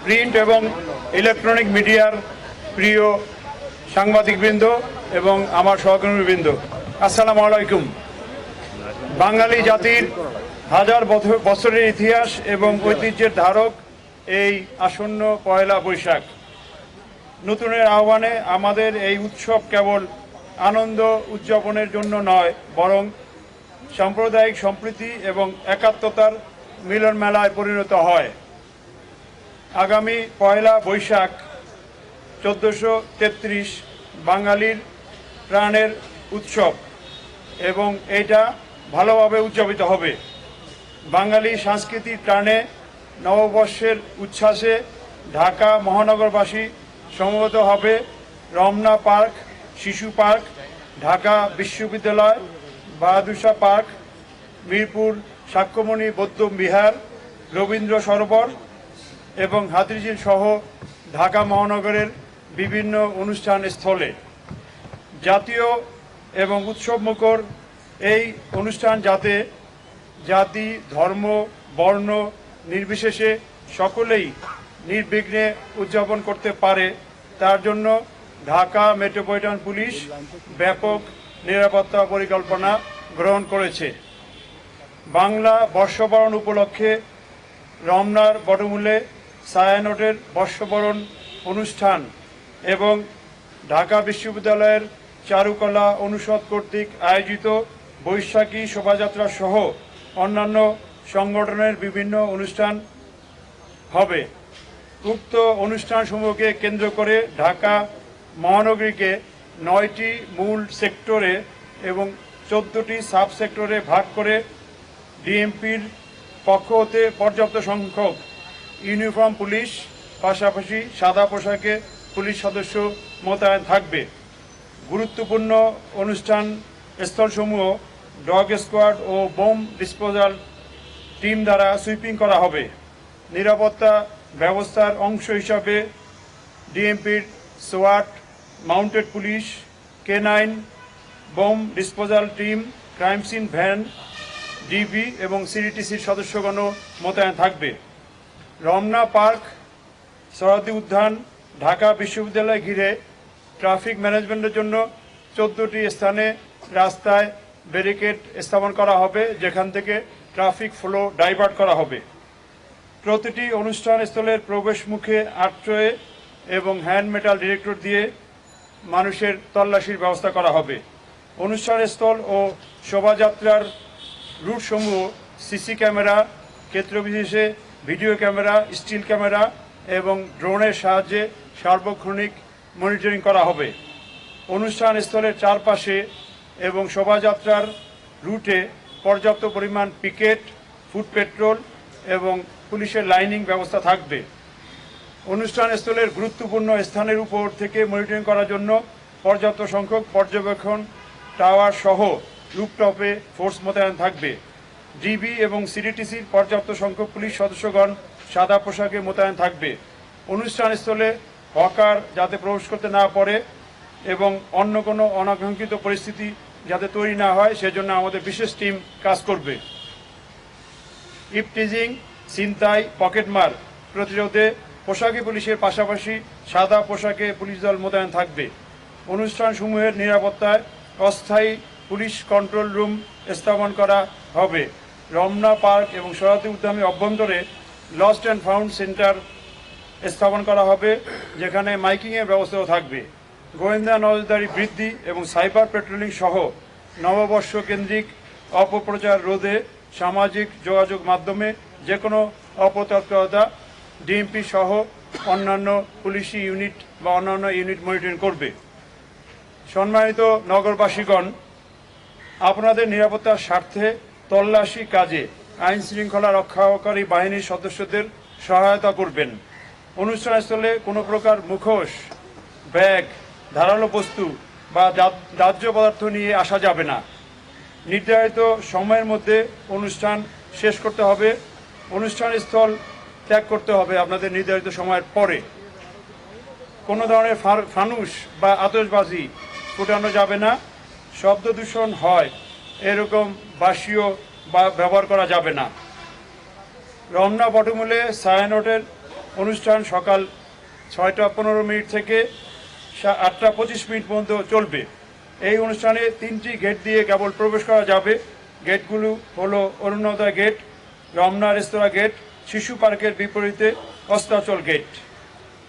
Print এবং electronic মিডিয়ার প্রিয় সাংবাদিকবৃন্দ এবং আমার সহকর্মীবৃন্দ, আসসালামু আলাইকুম। বাঙালি জাতির হাজার বছরের ইতিহাস এবং ঐতিহ্যের ধারক এই আসন্ন পয়লা বৈশাখ। নতুনের আহ্বানে আমাদের এই উৎসব কেবল আনন্দ উদযাপনের জন্য নয়, বরং সাম্প্রদায়িক সম্প্রীতি এবং একাত্মতার মিলন মেলায় পরিণত হয়। আগামী পয়লা বৈশাখ 1433 বাঙালির প্রাণের উৎসব এবং এটা ভালোভাবে উদযাপিত হবে। বাঙালি সংস্কৃতির টানে নববর্ষের উচ্ছ্বাসে ঢাকা মহানগরবাসী সমবেত হবে রমনা পার্ক, শিশু পার্ক, ঢাকা বিশ্ববিদ্যালয়, বাহাদুর শাহ পার্ক, মিরপুর সাক্ষ্যমণি বৌদ্ধ বিহার, রবীন্দ্র সরোবর এবং হাতিরঝিল সহ ঢাকা মহানগরের বিভিন্ন অনুষ্ঠান স্থলে। জাতীয় এবং উৎসবমুখর এই অনুষ্ঠান যাতে জাতি, ধর্ম, বর্ণ নির্বিশেষে সকলেই নির্বিঘ্নে উদযাপন করতে পারে, তার জন্য ঢাকা মেট্রোপলিটন পুলিশ ব্যাপক নিরাপত্তা পরিকল্পনা গ্রহণ করেছে। বাংলা বর্ষবরণ উপলক্ষে রমনার বটমূলে ছায়ানটের বর্ষবরণ অনুষ্ঠান এবং ঢাকা বিশ্ববিদ্যালয়ের চারুকলা অনুষদ কর্তৃক আয়োজিত বৈশাখী শোভাযাত্রা সহ অন্যান্য সংগঠনের বিভিন্ন অনুষ্ঠান হবে। উক্ত অনুষ্ঠানসমূহকে কেন্দ্র করে ঢাকা মহানগরীকে 9টি মূল সেক্টরে এবং 14টি সাব সেক্টরে ভাগ করে ডিএমপির পক্ষ হতে পর্যাপ্ত সংখ্যক ইউনিফর্ম পুলিশ, পাশাপাশি সাদা পোশাকে পুলিশ সদস্য মোতায়েন থাকবে। গুরুত্বপূর্ণ অনুষ্ঠান স্থলসমূহ ডগ স্কোয়াড ও বোম ডিসপোজাল টিম দ্বারা সুইপিং করা হবে। নিরাপত্তা ব্যবস্থার অংশ হিসাবে ডিএমপির সোয়াট, mounted police, K9, bomb disposal team, crime scene van, DB এবং সিডিটিসির সদস্যগণ মোতায়েন থাকবে। রমনা পার্ক, সরোয়ার্দী উদ্যান, ঢাকা বিশ্ববিদ্যালয় ঘিরে ট্রাফিক ম্যানেজমেন্টের জন্য 14টি স্থানে রাস্তায় ব্যারিকেড স্থাপন করা হবে, যেখান থেকে ট্রাফিক ফ্লো ডাইভার্ট করা হবে। প্রতিটি অনুষ্ঠান স্থলের প্রবেশ মুখে আর্ট্রয়ে এবং হ্যান্ড মেটাল ডিটেক্টর দিয়ে মানুষের তল্লাশির ব্যবস্থা করা হবে। অনুষ্ঠান স্থল ও শোভাযাত্রার রুটসমূহ সিসি ক্যামেরা, ক্ষেত্রবিশেষে ভিডিও ক্যামেরা, স্টিল ক্যামেরা এবং ড্রোনের সাহায্যে সার্বক্ষণিক মনিটরিং করা হবে। অনুষ্ঠান স্থলের চারপাশে এবং শোভাযাত্রার রুটে পর্যাপ্ত পরিমাণ পিকেট, ফুট পেট্রোল এবং পুলিশের লাইনিং ব্যবস্থা থাকবে। অনুষ্ঠান স্থলের গুরুত্বপূর্ণ স্থানের উপর থেকে মনিটরিং করার জন্য পর্যাপ্ত সংখ্যক পর্যবেক্ষণ টাওয়ার সহ রুফটপে ফোর্স মোতায়েন থাকবে। ডিবি এবং সিডিটিসির পর্যাপ্ত সংখ্যক পুলিশ সদস্যগণ সাদা পোশাকে মোতায়েন থাকবে। অনুষ্ঠানস্থলে হকার যাতে প্রবেশ করতে না পারে এবং অন্য কোনো অনাকাঙ্ক্ষিত পরিস্থিতি যাতে তৈরি না হয়, সেজন্য আমাদের বিশেষ টিম কাজ করবে। ইপটিজিং, ছিনতাই, পকেটমার প্রতিরোধে পোশাকি পুলিশের পাশাপাশি সাদা পোশাকে পুলিশ দল মোতায়েন থাকবে। অনুষ্ঠানসমূহের নিরাপত্তায় অস্থায়ী পুলিশ কন্ট্রোল রুম স্থাপন করা হবে। রমনা পার্ক এবং সরোয়ার্দী উদ্যানের অভ্যন্তরে লস্ট অ্যান্ড ফাউন্ড সেন্টার স্থাপন করা হবে, যেখানে মাইকিংয়ের ব্যবস্থাও থাকবে। গোয়েন্দা নজরদারি বৃদ্ধি এবং সাইবার পেট্রোলিং সহ নববর্ষ কেন্দ্রিক অপপ্রচার রোধে সামাজিক যোগাযোগ মাধ্যমে যে কোনো অপতৎপরতা ডিএমপি সহ অন্যান্য পুলিশি ইউনিট বা অন্যান্য ইউনিট মনিটরিং করবে। সম্মানিত নগরবাসীগণ, আপনাদের নিরাপত্তার স্বার্থে তল্লাশি কাজে আইন শৃঙ্খলা রক্ষাকারী বাহিনীর সদস্যদের সহায়তা করবেন। অনুষ্ঠানস্থলে কোনো প্রকার মুখোশ, ব্যাগ, ধারালো বস্তু বা দাহ্য পদার্থ নিয়ে আসা যাবে না। নির্ধারিত সময়ের মধ্যে অনুষ্ঠান শেষ করতে হবে। অনুষ্ঠানস্থল ত্যাগ করতে হবে আপনাদের নির্ধারিত সময়ের পরে। কোনো ধরনের ফানুস বা আতশবাজি ফুটানো যাবে না। শব্দ দূষণ হয় এরকম বাঁশিও বা ব্যবহার করা যাবে না। রমনা বটমূলে ছায়ানটের অনুষ্ঠান সকাল 6টা 15 মিনিট থেকে 8টা 25 মিনিট পর্যন্ত চলবে। এই অনুষ্ঠানে 3টি গেট দিয়ে কেবল প্রবেশ করা যাবে। গেটগুলো হলো অরুণোদয় গেট, রমনা রেস্তোরাঁ গেট, শিশু পার্কের বিপরীতে অস্তাচল গেট।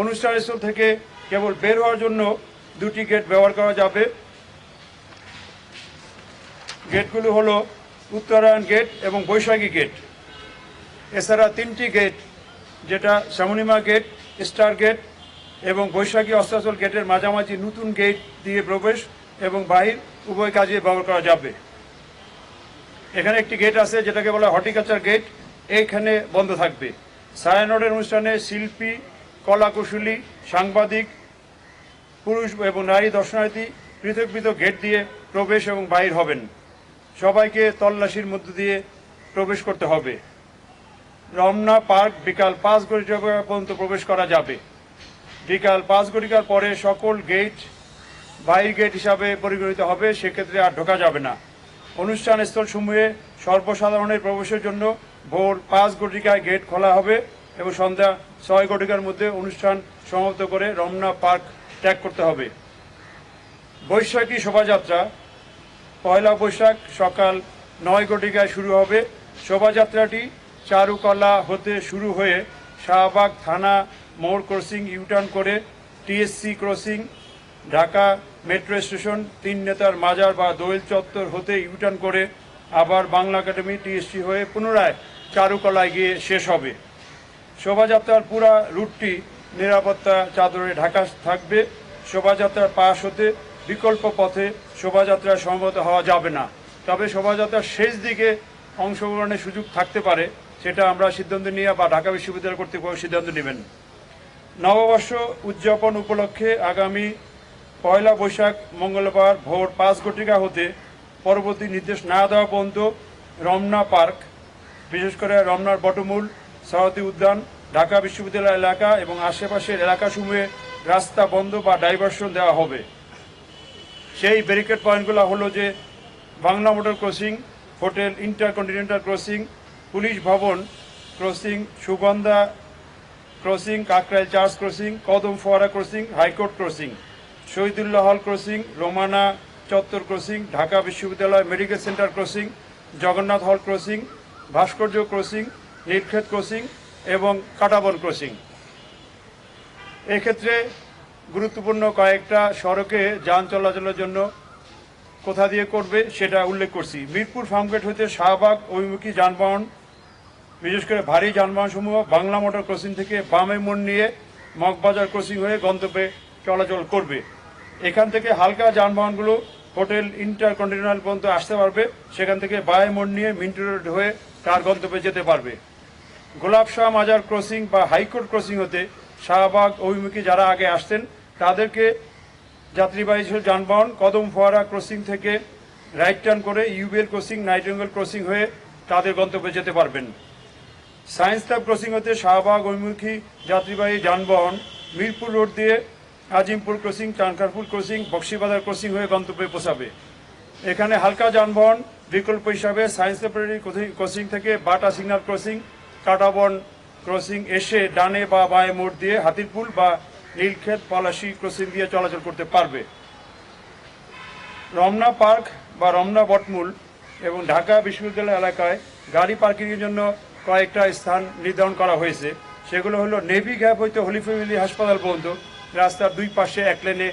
অনুষ্ঠানস্থল থেকে কেবল বের হওয়ার জন্য 2টি গেট ব্যবহার করা যাবে। গেটগুলো হলো উত্তরায়ণ গেট এবং বৈশাখী গেট। এছাড়া 3টি গেট, যেটা শ্যামনিমা গেট, স্টার গেট এবং বৈশাখী অস্তাচল গেটের মাঝামাঝি নতুন গেট দিয়ে প্রবেশ এবং বাহির উভয় কাজে ব্যবহার করা যাবে। এখানে একটি গেট আছে যেটাকে বলা হর্টিকালচার গেট, এইখানে বন্ধ থাকবে। ছায়ানটের অনুষ্ঠানে শিল্পী, কলাকুশলী, সাংবাদিক, পুরুষ এবং নারী দর্শনার্থী পৃথক পৃথক গেট দিয়ে প্রবেশ এবং বাহির হবেন। সবাইকে তল্লাশির মধ্য দিয়ে প্রবেশ করতে হবে। রমনা পার্ক বিকাল 5 ঘটিকা পর্যন্ত প্রবেশ করা যাবে। বিকাল 5 ঘটিকার পরে সকল গেট বাহির গেট হিসাবে পরিগণিত হবে, সেক্ষেত্রে আর ঢোকা যাবে না। অনুষ্ঠান স্থলসমূহে সর্বসাধারণের প্রবেশের জন্য ভোর 5 ঘটিকায় গেট খোলা হবে এবং সন্ধ্যা 6 ঘটিকার মধ্যে অনুষ্ঠান সমাপ্ত করে রমনা পার্ক ত্যাগ করতে হবে। বৈশাখী শোভাযাত্রা পয়লা বৈশাখ সকাল 9 ঘটিকায় শুরু হবে। শোভাযাত্রাটি চারুকলা হতে শুরু হয়ে শাহবাগ থানা মোড় ক্রসিং ইউটার্ন করে TSC crossing, Dhaka metro station, 3 নেতার মাজার বা দোয়েল চত্বর হতে ইউটার্ন করে আবার বাংলা একাডেমি টিএসসি হয়ে পুনরায় চারুকলায় গিয়ে শেষ হবে। শোভাযাত্রার পুরা রুটটি নিরাপত্তা চাদরে ঢাকা থাকবে। শোভাযাত্রার পাশ হতে বিকল্প পথে শোভাযাত্রায় সমবেত হওয়া যাবে না, তবে শোভাযাত্রার শেষ দিকে অংশগ্রহণের সুযোগ থাকতে পারে, সেটা আমরা সিদ্ধান্ত নিয়ে বা ঢাকা বিশ্ববিদ্যালয় কর্তৃপক্ষ সিদ্ধান্ত নেবেন। নববর্ষ উদযাপন উপলক্ষে আগামী পয়লা বৈশাখ মঙ্গলবার ভোর 5 ঘটিকা হতে পরবর্তী নির্দেশ না দেওয়া পর্যন্ত রমনা পার্ক, বিশেষ করে রমনার বটমূল, সরোয়ার্দী উদ্যান, ঢাকা বিশ্ববিদ্যালয় এলাকা এবং আশেপাশের এলাকাসমূহে রাস্তা বন্ধ বা ডাইভারশন দেওয়া হবে। সেই ব্যারিকেড পয়েন্টগুলো হলো যে Bangla motor crossing, hotel InterContinental crossing, police ভবন crossing, Sugandha crossing, Kakrail church crossing, Kadam Fowara crossing, high court crossing, Shahidullah হল ক্রসিং, রোমানা চত্বর ক্রসিং, ঢাকা বিশ্ববিদ্যালয় মেডিকেল সেন্টার ক্রসিং, জগন্নাথ হল ক্রসিং, ভাস্কর্য ক্রসিং, নীলক্ষেত ক্রসিং এবং কাটাবন ক্রসিং। এক্ষেত্রে গুরুত্বপূর্ণ কয়েকটা সড়কে যান চলাচলের জন্য কোথা দিয়ে করবে সেটা উল্লেখ করছি। মিরপুর ফার্মগেট হতে শাহবাগ অভিমুখী যানবাহন, বিশেষ করে ভারী যানবাহনসমূহ বাংলা মোটর ক্রসিং থেকে বামে মোড় নিয়ে মগবাজার ক্রসিং হয়ে গন্তব্যে চলাচল করবে। এখান থেকে হালকা যানবাহনগুলো হোটেল ইন্টারকন্টিনেন্টাল পর্যন্ত আসতে পারবে, সেখান থেকে বামে মোড় নিয়ে মিন্টু রোড হয়ে তার গন্তব্যে যেতে পারবে। গোলাপ শাহ মাজার ক্রসিং বা হাইকোর্ট ক্রসিং হতে শাহবাগ অভিমুখী যারা আগে আসতেন তাদেরকে যাত্রীবাহী যানবাহন কদম ফোয়ারা ক্রসিং থেকে রাইট টার্ন করে ইউবিএল ক্রসিং, নাইটিঙ্গেল ক্রসিং হয়ে তাদের গন্তব্যে যেতে পারবেন। সায়েন্স ল্যাব ক্রসিং হতে শাহবাগ অভিমুখী যাত্রীবাহী যানবাহন মিরপুর রোড দিয়ে Azimpur crossing, Chankharpur crossing, Bakshibazar crossing হয়ে গন্তব্যে পৌঁছাবে। এখানে হালকা যানবাহন বিকল্প হিসাবে সায়েন্স ল্যাবরেটরি ক্রসিং থেকে বাটা সিগন্যাল ক্রসিং, কাটাবন ক্রসিং এসে ডানে বা বাঁয়ে মোড় দিয়ে হাতিরপুল বা নীলক্ষেত পলাশী ক্রসিং দিয়ে চলাচল করতে পারবে। রমনা পার্ক বা রমনা বটমূল এবং ঢাকা বিশ্ববিদ্যালয় এলাকায় গাড়ি পার্কিংয়ের জন্য কয়েকটা স্থান নির্ধারণ করা হয়েছে। সেগুলো হলো নেভি গ্যাপ হইতে হোলি ফ্যামিলি হাসপাতাল পর্যন্ত রাস্তার 2 পাশে 1 লেনে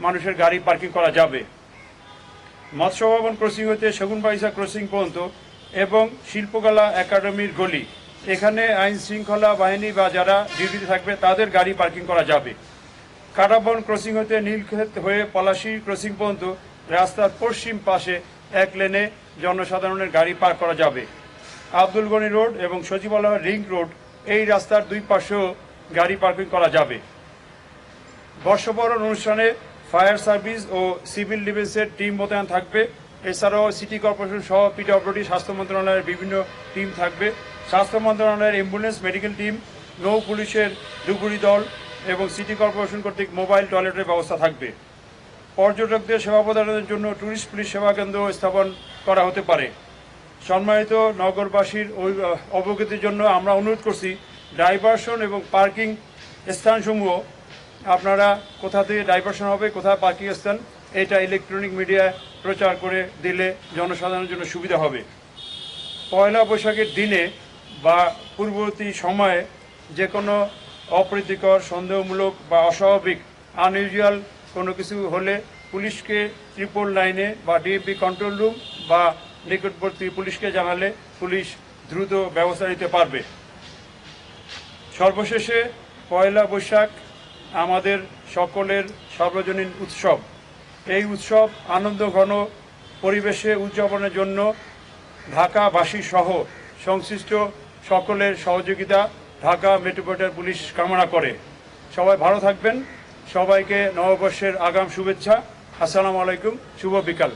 মানুষের গাড়ি পার্কিং করা যাবে। মৎস্য ভবন ক্রসিং হইতে সেগুনবাগিচা ক্রসিং পর্যন্ত এবং শিল্পকলা একাডেমির গলি, এখানে আইন শৃঙ্খলা বাহিনী বা যারা ডিউটিতে থাকবে তাদের গাড়ি পার্কিং করা যাবে। কাটাবন ক্রসিং হতে নীলক্ষেত হয়ে পলাশী ক্রসিং পর্যন্ত রাস্তার পশ্চিম পাশে 1 লেনে জনসাধারণের গাড়ি পার্ক করা যাবে। আব্দুল গনি রোড এবং সচিবালয় রিং রোড, এই রাস্তার 2 পাশেও গাড়ি পার্কিং করা যাবে। বর্ষবরণ অনুষ্ঠানে ফায়ার সার্ভিস ও সিভিল ডিফেন্সের টিম মোতায়েন থাকবে। এছাড়াও সিটি কর্পোরেশন সহ পিডব্লিউডি, স্বাস্থ্য মন্ত্রণালয়ের বিভিন্ন টিম থাকবে। স্বাস্থ্য মন্ত্রণালয়ের অ্যাম্বুলেন্স, মেডিকেল টিম, নৌ পুলিশের ডুবুরি দল এবং সিটি কর্পোরেশন কর্তৃক মোবাইল টয়লেটের ব্যবস্থা থাকবে। পর্যটকদের সেবা প্রদানের জন্য ট্যুরিস্ট পুলিশ সেবা কেন্দ্র স্থাপন করা হতে পারে। সম্মানিত নগরবাসীর অবগতির জন্য আমরা অনুরোধ করছি ডাইভারশন এবং পার্কিং স্থানসমূহ আপনারা কোথা থেকে ডাইভারশন হবে, কোথায় পার্কিং স্থান, এটা ইলেকট্রনিক মিডিয়ায় প্রচার করে দিলে জনসাধারণের জন্য সুবিধা হবে। পয়লা বৈশাখের দিনে বা পূর্ববর্তী সময়ে যে কোনো অপ্রীতিকর, সন্দেহমূলক বা অস্বাভাবিক আনইউজুয়াল কোনো কিছু হলে পুলিশকে 999 বা ডিএমপি কন্ট্রোল রুম বা নিকটবর্তী পুলিশকে জানালে পুলিশ দ্রুত ব্যবস্থা নিতে পারবে। সর্বশেষে পয়লা বৈশাখ আমাদের সকলের সর্বজনীন উৎসব। এই উৎসব আনন্দঘন পরিবেশে উদযাপনের জন্য ঢাকাবাসী সহ সংশ্লিষ্ট সকলের সহযোগিতা ঢাকা মেট্রোপলিটন পুলিশ কামনা করে। সবাই ভালো থাকবেন। সবাইকে নববর্ষের আগাম শুভেচ্ছা। আসসালামু আলাইকুম, শুভ বিকাল।